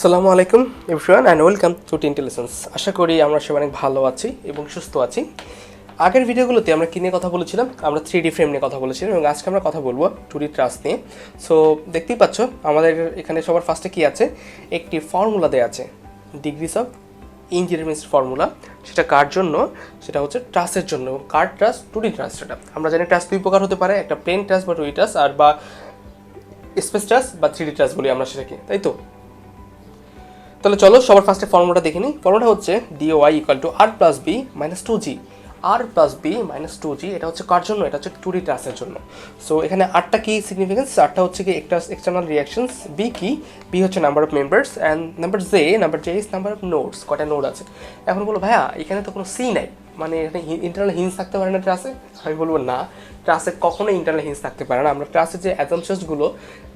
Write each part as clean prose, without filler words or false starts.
আসসালামু আলাইকুম everyone and welcome to TNT-Lessons। আশা করি আমরা সবাই অনেক ভালো আছি এবং সুস্থ আছি। আগের ভিডিওগুলোতে আমরা কী নিয়ে কথা বলেছিলাম? আমরা 3D ফ্রেম নিয়ে কথা বলেছিলাম এবং আজকে আমরা কথা বলবো 2D ট্রাস নিয়ে। সো দেখতেই পাচ্ছ আমাদের এখানে সবার ফার্স্টে কী আছে, একটি ফর্মুলা দেওয়া আছে, ডিগ্রিস অফ ইনডিটারমিনেসি ফর্মুলা। সেটা কার জন্য? সেটা হচ্ছে ট্রাসের জন্য। কার ট্রাস? 2D ট্রাস। সেটা আমরা জানি ট্রাস দুই প্রকার হতে পারে, একটা প্লেন ট্রাস বা 2D ট্রাস, আর বা স্পেস ট্রাস বা 3D ট্রাস বলি আমরা সেটাকে, তাই তো? তাহলে চলো সবার ফার্স্টে ফর্মুলাটা দেখে নিই। ফর্মুলাটা হচ্ছে DOI = R + B - 2G। R + B - 2G এটা হচ্ছে কার জন্য? এটা হচ্ছে 2D ট্রাসের জন্য। সো এখানে আরটা কি সিগনিফিকেন্স? আরটা হচ্ছে কি একটা এক্সটার্নাল রিয়াকশনস। বি কি? বি হচ্ছে number of members and number J is number of nodes. কয়টা নোড আছে? এখন বলো ভাইয়া এখানে তো কোনো সি নাই, মানে এখানে ইন্টারনাল হিন্স থাকতে পারে না ট্রাসে? আমি বলবো না, ট্রাসে কখনোই ইন্টারনাল হিন্স থাকতে পারে না। আমরা ট্রাসের যে অ্যাজাম্পশনসগুলো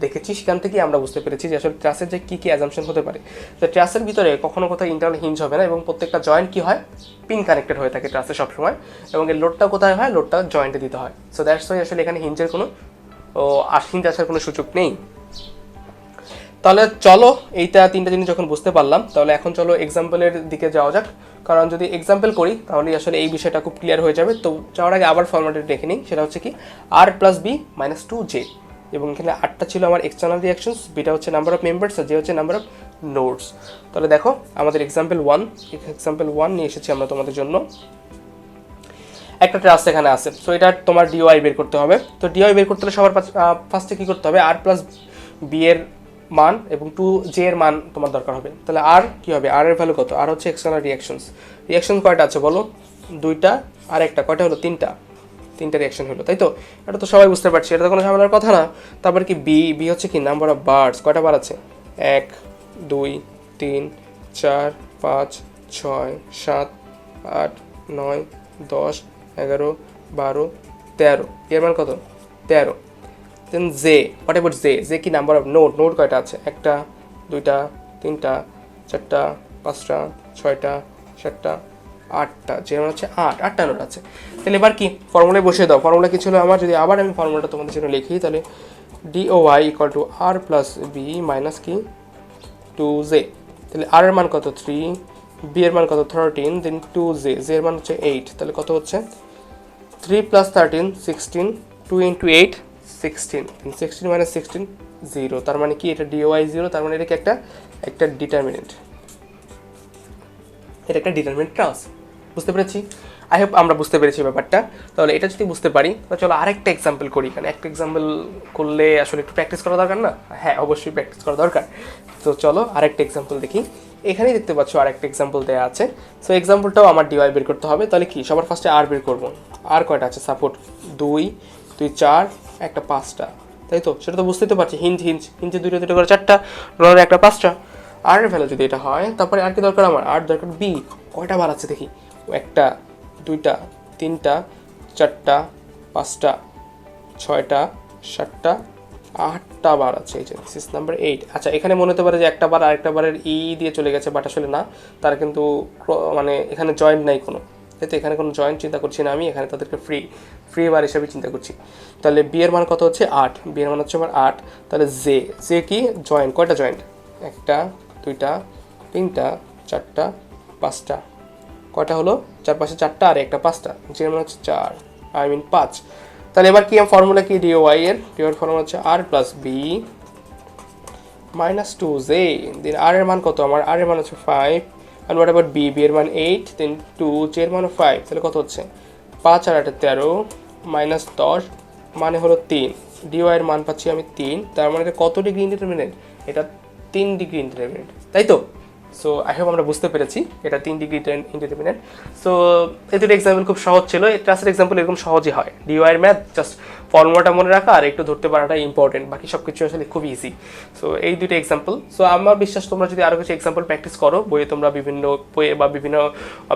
দেখেছি সেখান থেকেই আমরা বুঝতে পেরেছি যে আসলে ট্রাসের যে কী কী অ্যাজাম্পশন হতে পারে। তো ট্রাসের ভিতরে কখনো কোথাও ইন্টারনাল হিঞ্জ হবে না এবং প্রত্যেকটা জয়েন্ট কী হয়, পিন কানেক্টেড হয়ে থাকে ট্রাসে সবসময়, এবং এই লোডটা কোথায় হয়? লোডটা জয়েন্টে দিতে হয়। সো দ্যাটস ওয়াই আসলে এখানে হিঞ্জের কোনো হিঞ্জ আসার কোনো সুযোগ নেই। তাহলে চলো এইটা তিনটা জিনিস যখন বুঝতে পারলাম, তাহলে এখন চলো এক্সাম্পলের দিকে যাওয়া যাক। কারণ যদি এক্সাম্পল করি তাহলে আসলে এই বিষয়টা খুব ক্লিয়ার হয়ে যাবে। তো যাওয়ার আগে আবার ফর্ম্যাটে দেখে নিই। সেটা হচ্ছে কি R + B - 2J, এবং এখানে আরটা ছিল আমার এক্সটার্নাল রিয়াকশনস, বিটা হচ্ছে নাম্বার অফ মেম্বার্স আর যে হচ্ছে নাম্বার অফ নোডস। তাহলে দেখো আমাদের এক্সাম্পল 1 নিয়ে এসেছি আমরা তোমাদের জন্য। একটা ট্রাস এখানে আছে, সো এটা তোমার DOI বের করতে হবে। তো DOI বের করতে হলে সবার ফার্স্টে কী করতে হবে? R + B এর মান এবং 2J এর মান তোমার দরকার হবে। তাহলে আর কি হবে? আর এর ভ্যালু কত? আর হচ্ছে এক্সটার্নাল রিয়াকশন কয়টা আছে বলো? দুইটা আর একটা, কয়টা হলো? তিনটা রিয়াকশন হলো, তাই তো? এটা তো সবাই বুঝতে পারছি, এটা তো কোনো ঝামেলার কথা না। তারপর কি বি হচ্ছে কি নাম্বার অফ বার্স। কয়টা বার আছে? 1 2 3 4 5 6 7 8 9 10 11 12 13। এর মান কত? 13। দেন জে, হোয়াট অ্যাবাউট জে কি নাম্বার অফ নোড কয়টা আছে? 1টা 2টা 3টা 4টা 5টা 6টা 7টা 8টা, যে মানে হচ্ছে 8টা নোড আছে। তাহলে এবার কি ফর্মুলায় বসিয়ে দাও। ফর্মুলা কি ছিল আমার? যদি আবার আমি ফর্মুলাটা তোমাদের জন্য লিখি, তাহলে DOI = R + B - কি 2J। তাহলে আর এর মান কত? 3, বি এর মান কত? 13, দেন 2J, এর মান হচ্ছে 8। তাহলে কত হচ্ছে? 3 + 13 16, 2 × 8 16, 16 - 16 0। তার মানে কি এটা DOI 0, তার মানে এটা কি একটা ডিটারমিনেন্ট, এটা একটা ডিটারমিনেন্ট ট্রাস। বুঝতে পেরেছি? আই হোপ আমরা বুঝতে পেরেছি ব্যাপারটা। তাহলে এটা যদি বুঝতে পারি তাহলে চলো আরেকটা এক্সাম্পল করি। কারণ একটা এক্সাম্পল করলে আসলে একটু প্র্যাকটিস করা দরকার না? হ্যাঁ, অবশ্যই প্র্যাকটিস করা দরকার। তো চলো আরেকটা এক্সাম্পল দেখি। এখানেই দেখতে পাচ্ছ আরেকটা এক্সাম্পল দেওয়া আছে। সো এক্সাম্পলটাও আমার DOI বের করতে হবে। তাহলে কি সবার ফার্স্টে আর বের করবো। আর কয়টা আছে? সাপোর্ট 2 4, একটা 5টা, তাই তো? সেটা তো বুঝতেই তো পারছি। হিঞ্জে 2টা করে 4টা, রোলারে একটা 5টা। আর এর ভ্যালু যদি এটা হয়, তারপরে আর কি দরকার আমার? আর দরকার বি। কয়টা বার আছে দেখি? 1টা 2টা 3টা 4টা 5টা 6টা 7টা 8টা বার আছে। এই যে দিস ইজ নাম্বার 8। আচ্ছা, এখানে মনে হতে পারে যে একটা বার আরেকটা বারের দিয়ে চলে গেছে, বাট আসলে না, তার কিন্তু মানে এখানে জয়েন্ট নাই কোনো, তাই তো? এখানে কোনো জয়েন্ট চিন্তা করছি না আমি, এখানে তাদেরকে ফ্রি বার হিসাবে চিন্তা করছি। তাহলে বি এর মান কত হচ্ছে? 8। বি এর মান হচ্ছে আমার 8। তাহলে জে কি জয়েন্ট? কয়টা জয়েন্ট? 1টা 2টা 3টা 4টা 5টা। কয়টা হলো? 4 পাশে 4টা আর একটা 5টা, যে মান হচ্ছে 4, 5। তাহলে এবার কি ফর্মুলা কি DOI এর? DOI ফর্মুলা হচ্ছে R + B - 2J। দেন আর এর মান কত আমার? আর এর মান হচ্ছে 5। and what about b এর মান 8, then 2J এর মান 5। তাহলে কত হচ্ছে? 5 আর 8 13 - 10 মানে হলো 3। DOI এর মান পাচ্ছি আমি 3। তার মানে এটা কত ডিগ্রি ইনডিটারমিনেন্ট? এটা 3 ডিগ্রি ইনডিটারমিনেন্ট, তাই তো? সো আই হোপ আমরা বুঝতে পেরেছি এটা 3 ডিগ্রি ইনডিটারমিনেন্ট। সো এই দুটো এক্সাম্পল খুব সহজ ছিল। এই ট্রাসের এক্সাম্পল এরকম সহজই হয়। DOI এর ম্যাথ জাস্ট ফর্মুলাটা মনে রাখা আর একটু ধরতে পারাটা ইম্পর্টেন্ট, বাকি সব কিছু আসলে খুব ইজি। সো এই দুটো এক্সাম্পল। সো আমার বিশ্বাস তোমরা যদি আরও কিছু এক্সাম্পল প্র্যাকটিস করো, বইয়ে তোমরা বিভিন্ন বইয়ে বা বিভিন্ন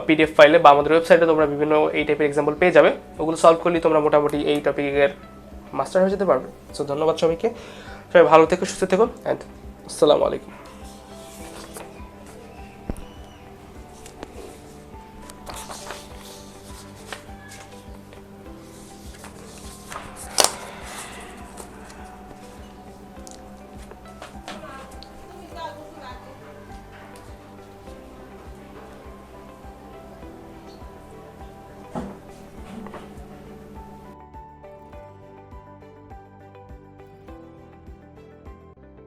PDF ফাইলে বা আমাদের ওয়েবসাইটে তোমরা বিভিন্ন এই টাইপের এক্সাম্পল পেয়ে যাবে। ওগুলো সলভ করলেই তোমরা মোটামুটি এই টপিকের মাস্টার হয়ে যেতে পারবে। সো ধন্যবাদ সবাইকে, সবাই ভালো থেকো, সুস্থ থেকো, অ্যান্ড আসসালামু আলাইকুম।